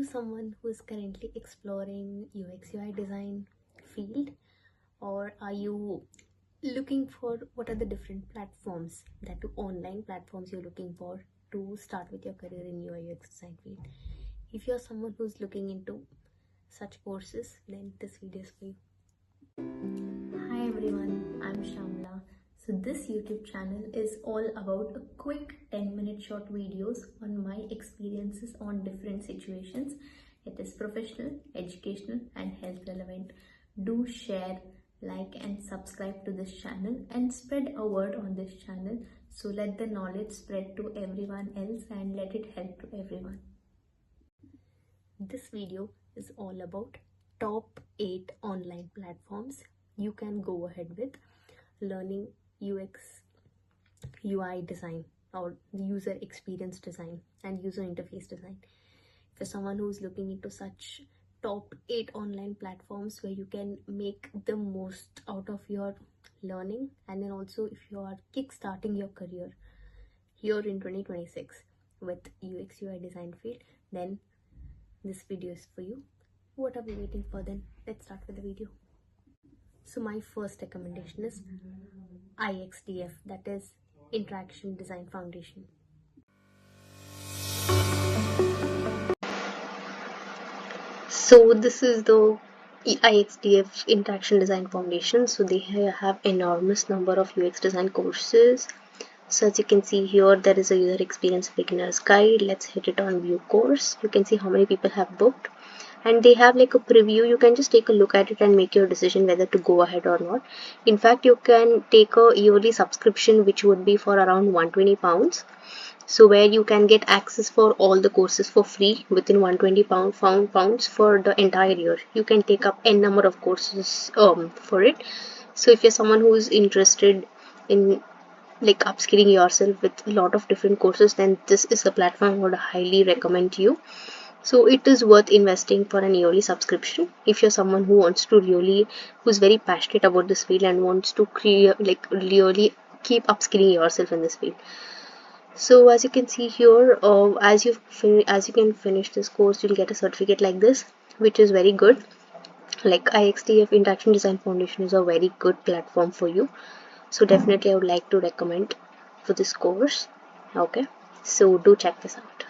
you someone who is currently exploring UX UI design field, or are you looking for what are the different platforms, that to online platforms you're looking for to start with your career in UI UX design field? If you're someone who's looking into such courses, then this video is for you. Hi everyone, I'm Shamla. So this YouTube channel is all about a quick 10-minute short videos on my experiences on different situations. It is professional, educational and health relevant. Do share, like and subscribe to this channel and spread a word on this channel. So let the knowledge spread to everyone else and let it help to everyone. This video is all about top 8 online platforms you can go ahead with learning UX UI design or user experience design and user interface design. For someone who's looking into such top 8 online platforms where you can make the most out of your learning, and then also if you are kick-starting your career here in 2026 with UX UI design field, then this video is for you. What are we waiting for then? Let's start with the video. So my first recommendation is IXDF, that is Interaction Design Foundation. So this is the IXDF Interaction Design Foundation. So they have enormous number of UX design courses. So as you can see here, there is a user experience beginner's guide. Let's hit it on view course. You can see how many people have booked, and they have like a preview. You can just take a look at it and make your decision whether to go ahead or not. In fact, you can take a yearly subscription which would be for around £120. So where you can get access for all the courses for free within £120 for the entire year. You can take up n number of courses for it. So if you're someone who is interested in like upskilling yourself with a lot of different courses, then this is a platform I would highly recommend to you. So it is worth investing for an yearly subscription if you're someone who wants to who's very passionate about this field and wants to really keep upskilling yourself in this field. So as you can see here, as you can finish this course, you'll get a certificate like this, which is very good. Like IXDF Interaction Design Foundation is a very good platform for you. So definitely I would like to recommend for this course. Okay, so do check this out.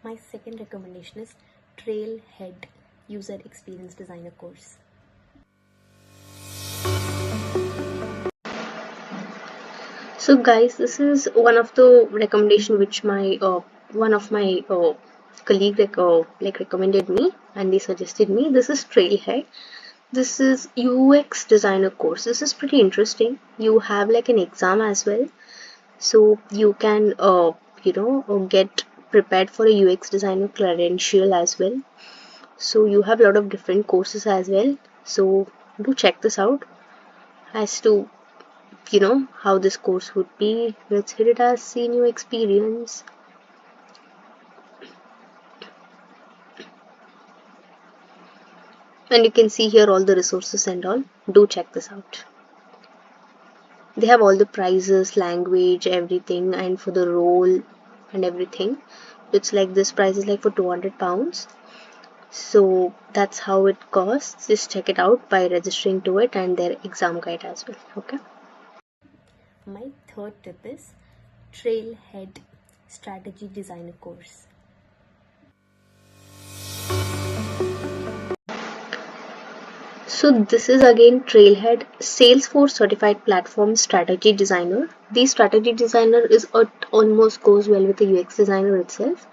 My second recommendation is Trailhead User Experience Designer course. So guys, this is one of the recommendation which my one of my colleague recommended me, and they suggested me. This is Trailhead. This is UX designer course. This is pretty interesting. You have like an exam as well, so you can get prepared for a UX designer credential as well. So you have a lot of different courses as well. So do check this out as to how this course would be. Let's hit it as see new experience. And you can see here all the resources and all. Do check this out. They have all the prices, language, everything, and for the role and everything. It's like this price is like for £200. So that's how it costs. Just check it out by registering to it and their exam guide as well. Okay. My third tip is Trailhead Strategy Designer course. So this is again Trailhead Salesforce Certified Platform Strategy Designer. The strategy designer is almost goes well with the UX designer itself.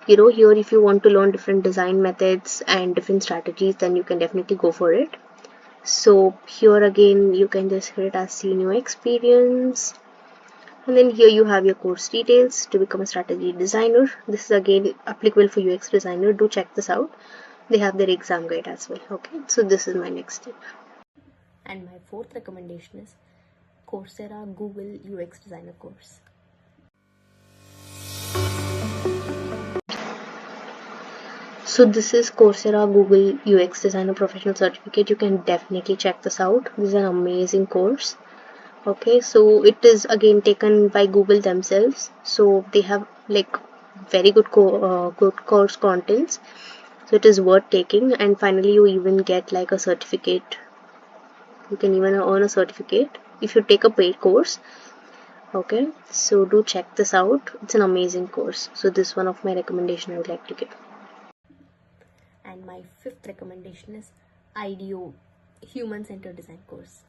Here if you want to learn different design methods and different strategies, then you can definitely go for it. So here again you can just hit it as see new experience, and then here you have your course details to become a strategy designer. This is again applicable for UX designer. Do check this out. They have their exam guide as well. Okay, so this is my next tip. And my fourth recommendation is Coursera Google UX designer course. So this is Coursera Google UX designer professional certificate. You can definitely check this out. This is an amazing course. Okay, so it is again taken by Google themselves. So they have like very good course contents, so it is worth taking. And finally you even get like a certificate. You can even earn a certificate if you take a paid course. Okay, so do check this out. It's an amazing course. So this is one of my recommendation I would like to give. And my fifth recommendation is IDEO, Human Centered Design course.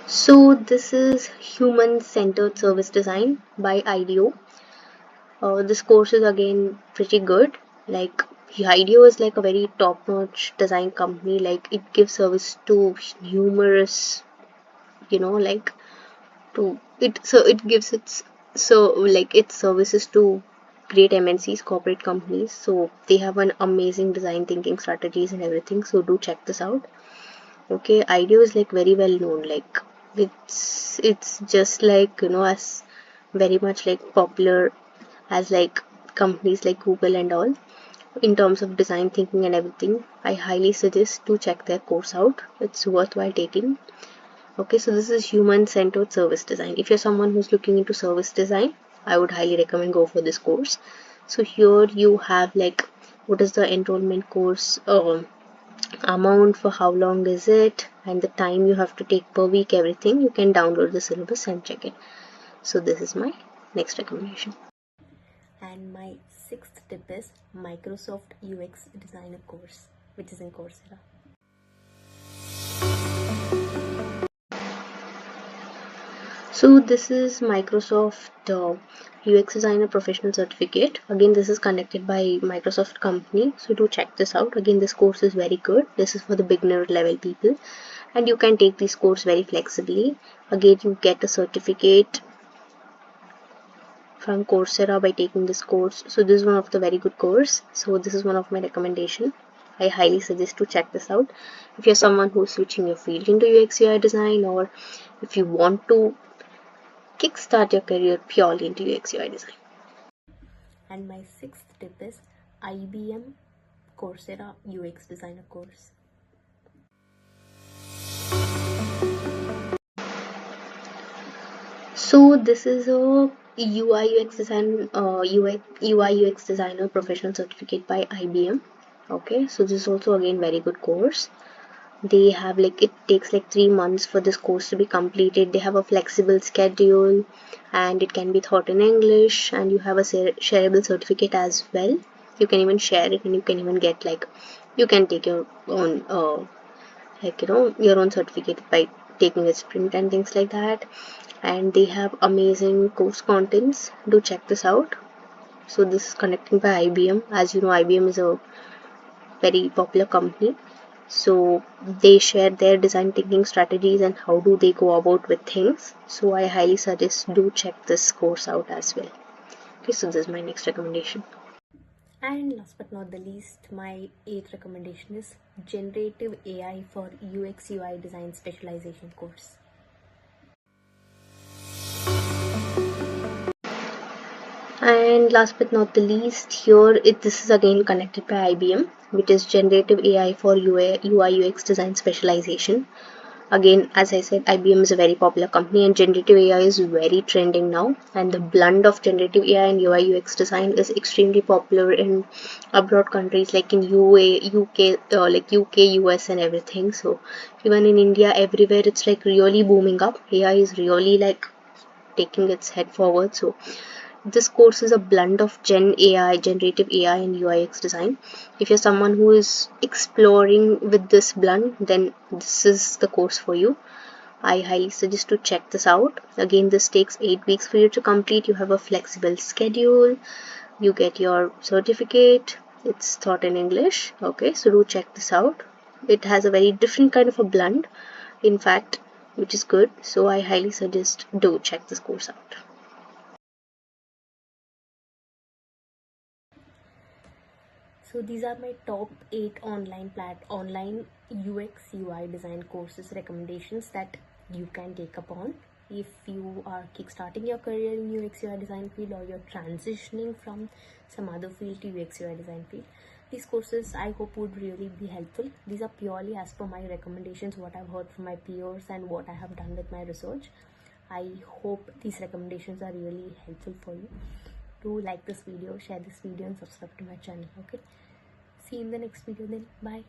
So this is Human Centered Service Design by IDEO. This course is again pretty good. Like IDEO is like a very top-notch design company. Like it gives service to numerous, like to it. So it gives its services to great MNCs, corporate companies. So they have an amazing design thinking strategies and everything. So do check this out. Okay, IDEO is like very well known. Like it's just like as very much like popular as like companies like Google and all in terms of design thinking and everything. I highly suggest to check their course out. It's worthwhile taking. Okay, so this is human centered service design. If you're someone who's looking into service design, I would highly recommend go for this course. So here you have like what is the enrollment course amount, for how long is it, and the time you have to take per week, everything. You can download the syllabus and check it. So this is my next recommendation. And my sixth tip is Microsoft UX Designer course, which is in Coursera. So this is Microsoft UX Designer Professional Certificate. Again, this is conducted by Microsoft company. So do check this out. Again, this course is very good. This is for the beginner level people, and you can take this course very flexibly. Again, you get a certificate from Coursera by taking this course. So this is one of the very good course. So this is one of my recommendation. I highly suggest to check this out. If you're someone who's switching your field into UX UI design, or if you want to kickstart your career purely into UX UI design. And my sixth tip is IBM Coursera UX Designer course. So this is a UI UX design UI UX designer professional certificate by IBM. Okay, so this is also again very good course. They have like it takes like 3 months for this course to be completed. They have a flexible schedule, and it can be taught in English, and you have a shareable certificate as well. You can even share it, and you can even get like you can take your own your own certificate by taking a sprint and things like that. And they have amazing course contents. Do check this out. So this is conducted by IBM. As you know, IBM is a very popular company. So they share their design thinking strategies and how do they go about with things. So I highly suggest do check this course out as well. Okay, so this is my next recommendation. And last but not the least, my eighth recommendation is Generative AI for UX UI Design Specialization course. And last but not the least, this is again connected by IBM, which is Generative AI for UI UX Design Specialization. Again, as I said, IBM is a very popular company, and generative AI is very trending now. And the blend of generative AI and UI UX design is extremely popular in abroad countries like in UK, US, and everything. So even in India, everywhere it's like really booming up. AI is really like taking its head forward. So this course is a blend of generative AI, and UIX design. If you're someone who is exploring with this blend, then this is the course for you. I highly suggest to check this out. Again, this takes 8 weeks for you to complete. You have a flexible schedule. You get your certificate. It's taught in English. Okay, so do check this out. It has a very different kind of a blend, in fact, which is good. So I highly suggest do check this course out. So these are my top 8 online UX UI design courses recommendations that you can take upon if you are kickstarting your career in UX UI design field, or you're transitioning from some other field to UX UI design field. These courses I hope would really be helpful. These are purely as per my recommendations, what I've heard from my peers and what I have done with my research. I hope these recommendations are really helpful for you. Do like this video, share this video, and subscribe to my channel. Okay, see you in the next video then. Bye.